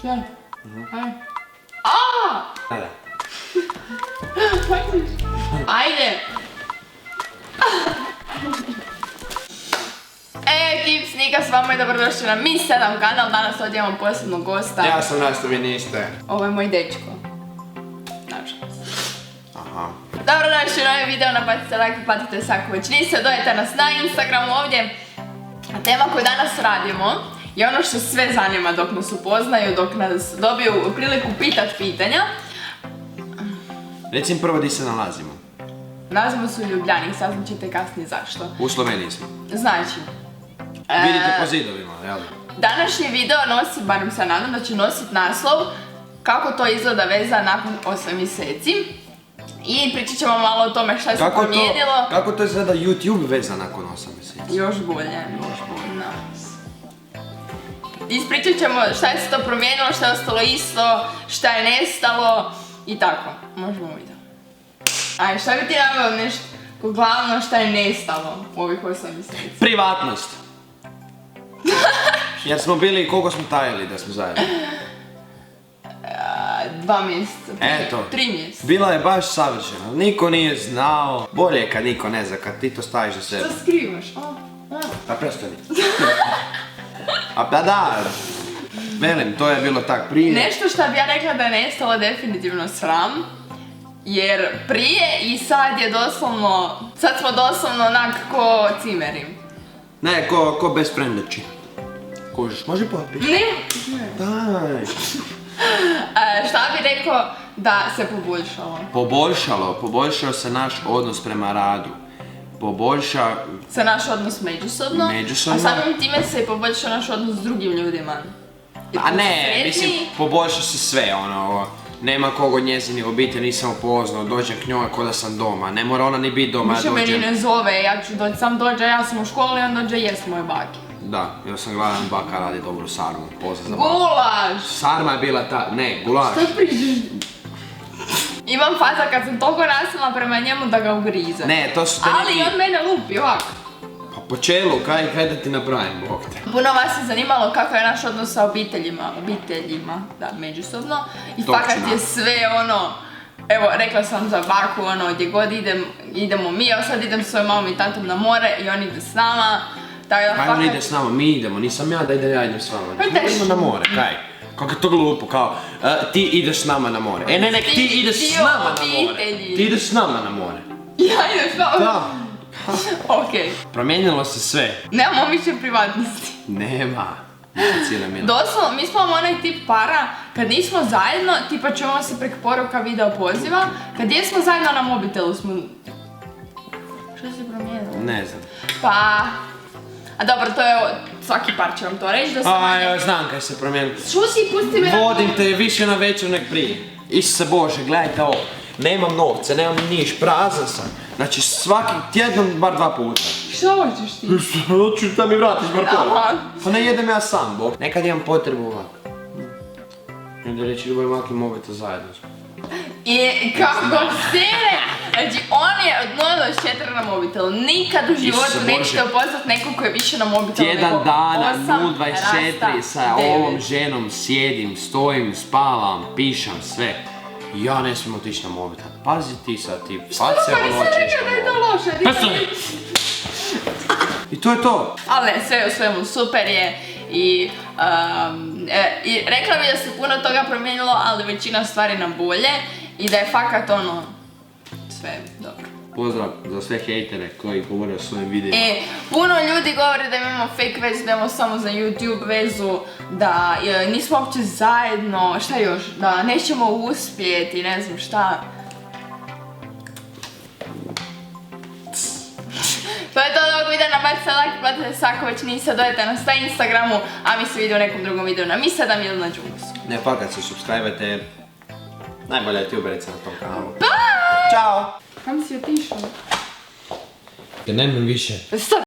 Šta? Ajde. Aaaa! Ajde. Ajde! Ekip Snika s vama i dobrodošli na Mi 7 kanal. Danas ovdje imamo posebnog gosta. Ja sam Nasto, vi niste. Ovo je moj dečko. Nažalost. Aha. Dobrodošli u novi video, napatite like i patite se ako već niste. Dodajte nas na Instagramu ovdje. A tema koju danas radimo je ono što sve zanima dok nas upoznaju, dok nas dobiju priliku pitat pitanja. Recim prvo di se nalazimo. Nalazimo se u Ljubljani, saznat ćete kasnije zašto. U Sloveniji smo. Znači, Vidite po zidovima, jel? današnji video nosi, barem se nadam da će nositi naslov kako to izgleda veza nakon 8 mjeseci. I pričat ćemo malo o tome šta se promijenilo. Kako to izgleda YouTube veza nakon 8 mjeseci? Još bolje. Ispričat ćemo šta je se to promijenilo, šta je ostalo isto, šta je nestalo i tako. Možemo vidjeti. Ajde, šta bi ti naveo nešto glavno šta je nestalo u ovih 8 mjeseci? Privatnost. Jer smo bili, koliko smo tajili da smo zajedno? 2 mjeseca. Eto. 3 mjeseca. Bila je baš savršena, niko nije znao. Bolje je kad niko ne zna, kad ti to staviš za sebe. Što skrivaš? Pa prestani. A pa da, velim, to je bilo tak prije. Nešto što bi ja rekla da je nestalo definitivno sram. Jer prije i sad je doslovno, sad smo doslovno onak ko cimeri. Ne, ko bez frendeći. Kužiš, može popiti? Ne. Daj. Šta bi rekao da se poboljšalo? Poboljšao se naš odnos prema radu. Se naš odnos međusobno. Međusobno. A samim time se je poboljšao naš odnos s drugim ljudima. A ne, mislim, poboljšao se sve, ono, nema kog od njezinih obitelji nisam upoznao, dođem k njoj ko da sam doma, ne mora ona ni biti doma, ja dođem. Više meni ne zove, ja ću doći, sam dođe, ja sam u školi, on dođe, jest moje baki. Da, ja sam gladan, baka radi dobru sarmu, pozna za baku. Gulaš! Sarma je bila ta, ne, gulaš. Što pričaš? Imam faza kad sam toliko nasilna prema njemu da ga ugrize. Ne, to su te Ali on mene lupi ovako. Pa po čelu, kaj da ti napravim, bog te. Puno vas je zanimalo kako je naš odnos sa obiteljima, da, međusobno. I fakat je sve ono, evo, rekla sam za baku, ono, gdje god idemo mi, evo sad idem s svojom mamom i tatom na more i on ide s nama. Kaj on ide s nama, mi idemo, nisam ja da ja idem s vama. Mi idemo na more, kaj? Kako je to glupo, kao, ti ideš s nama na more. Ne, ti ideš s nama na more. Ti ideš s nama na more. Ja idem s vama? Da. Okej. Promijenilo se sve. Nemamo više privatnosti. Nema. Cijela mila. Doslovno, mi smo onaj tip para, kad nismo zajedno, tipa čujemo se preko poruka, video poziva, kad jesmo zajedno na mobitelu smo... Što se promijenilo? Ne znam. Pa... A dobro, to je, svaki par će vam to reći da sam... Aj, znam kaj se promijenilo. Šusi, pusti me na... Vodim te više na večer nek prije. Isuse Bože, gledajte ovo. Nemam novce, nemam niš, prazan sam. Znači svaki tjednom bar 2 puta. Što hoćeš ti? Hoću da mi vratiš bar to. Aha. Pa ne jedem ja sam, bog. Nekad imam potrebu ovako. I onda reći ljubav maki mobitel zajedno. I kako sere! Znači, on je od 0 do 4 na mobitelu. Nikad u životu nećete upoznat nekog koji je više na mobitelu nego 8 Tjedan dana, rasta 0,24 sa 9. ovom ženom sjedim, stojim, spavam, pišem sve. I ja ne smijem otići na mobitel. Pazi ti sad, ti Što face pa nisam rekao da je to loše? I to je to. Ali ne, sve u svemu super je i rekla bi da se puno toga promijenilo, ali većina stvari na bolje i da je fakat ono, sve dobro. Pozdrav za sve hejtere koji govore o svojim videima. Puno ljudi govore da imamo fake vezu, da imamo samo za YouTube vezu, da nismo uopće zajedno, šta još, da nećemo uspjeti, ne znam šta. To je to od ovog videa, nabacite like, platite se ako već niste, dodajte nas na Instagramu, a mi se vidimo u nekom drugom videu na Mi 7 ili na Džungusu. Ne, fakat se subscribe-ajte, najbolja youtuberica na tom kanalu. Bye! Ćao! Kam si otišao? Ja nemam više. Stop!